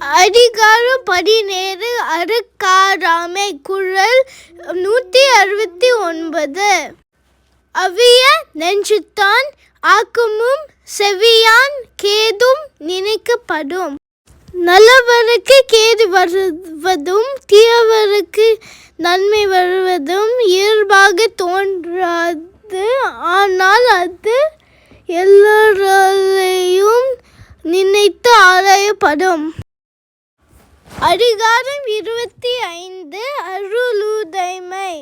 அதிகாரம் 17 அருட்காராமை குறள் 169. அவிய நெஞ்சுத்தான் ஆக்கமும் செவியான் கேதும் நினைக்கப்படும். நல்லவருக்கு கேடு வருவதும் தீயவருக்கு நன்மை வருவதும் இயல்பாக தோன்றாது. ஆனால் அது எல்லோராலேயும் நினைத்து ஆராயப்படும். அதிகாரம் 25 அருளுடைமை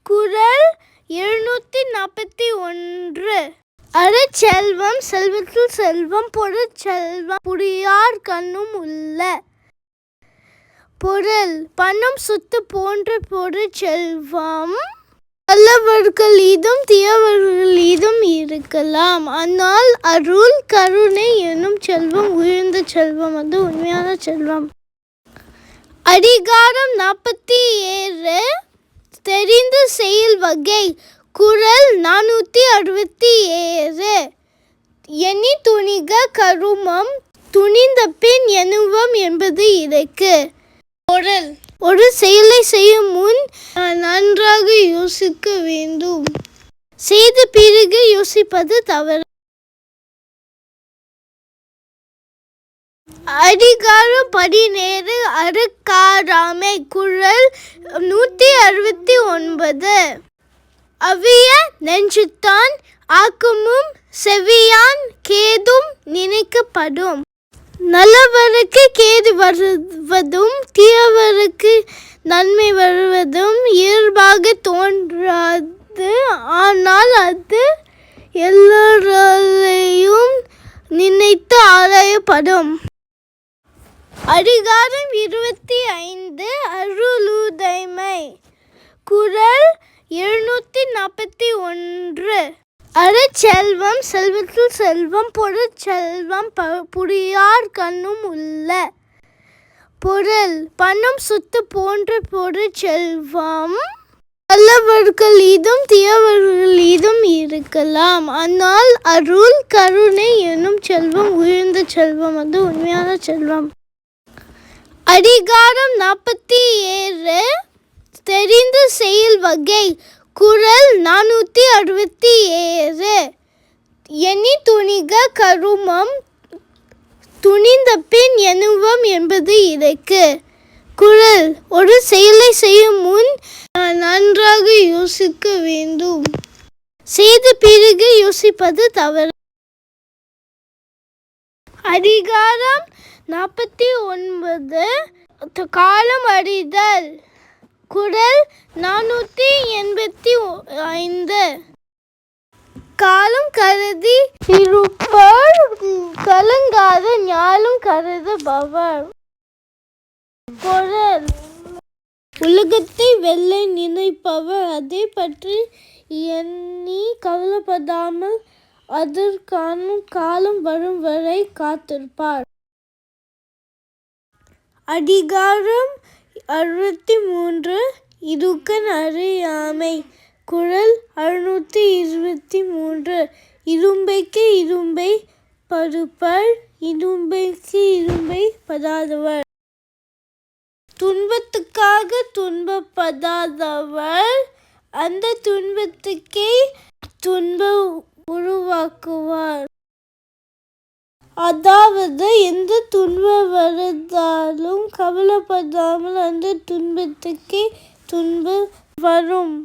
குறள் 241. அறச்செல்வம் செல்வத்துள் செல்வம் பொருட்செல்வம் புரியார் கண்ணும் உள்ள. பொருள் பணம் சொத்து போன்ற பொருட்செல்வம் நல்லவர்களீதும் தீயவர்களீதும் இருக்கலாம். ஆனால் அருள் கருணை என்னும் செல்வம் உயர்ந்த செல்வம், அது உண்மையான செல்வம். அதிகாரம் 47 தெரிந்து செயல் வகை குறள் 467. எண்ணி துணிக கருமம் துணிந்த பின் எண்ணுவம் என்பது இருக்கு. பொருள் ஒரு செயலை செய்யும் முன் நன்றாக யோசிக்க வேண்டும். செய்த பிறகு யோசிப்பது தவறு. அதிகாரம் 17 அருட்காராமை குறள் 169. அவிய நெஞ்சுத்தான் ஆக்கமும் செவியான் கேதும் நினைக்கப்படும். நல்லவருக்கு கேடு வருவதும் தீயவருக்கு நன்மை வருவதும் இயல்பாக தோன்றாது. ஆனால் அது எல்லோராலேயும் நினைத்து ஆராயப்படும். அதிகாரம் 25 அருளுடைமை குறள் 241. அறச்செல்வம் செல்வத்துள் செல்வம் பொருட்செல்வம் புரியார் கண்ணும் உள்ள. பொருள் பணம் சொத்து போன்ற பொருட்செல்வம் நல்லவர்களீதும் தீயவர்களீதும் இருக்கலாம். ஆனால் அருள் கருணை என்னும் செல்வம் உயர்ந்த செல்வம், அது உண்மையான செல்வம். அதிகாரம் 47 தெரிந்து செயல் வகை குறள் 467. எண்ணி துணிக கருமம் துணிந்த பின் எண்ணுவம் என்பது இருக்கு. குறள் ஒரு செயலை செய்யும் முன் நன்றாக யோசிக்க வேண்டும். செய்த பிறகு யோசிப்பது தவறு. அதிகாரம் 49 காலம் அறிதல் குறள் 485. காலம் கருதி இருப்பர் கலங்காத ஞானம் கருதுபவர். பொருள் உலகத்தை வெல்ல நினைப்பவர் அதை பற்றி எண்ணி கவலைப்படாமல் அதற்கான காலம் வரும் வரை காத்திருப்பார். அதிகாரம் 63 இடுக்கண் அறியாமை குறள் 623. இரும்பைக்கு இரும்பை படுப்பர் இரும்பைக்கு இரும்பை படாதவர். துன்பத்துக்காக துன்பப்படாதவர் அந்த துன்பத்துக்கே துன்பம் உருவாக்குவார். அதாவது எந்த துன்பம் வருந்தாலும் கவலைப்படாமல் அந்த துன்பத்துக்கே துன்பம் வரும்.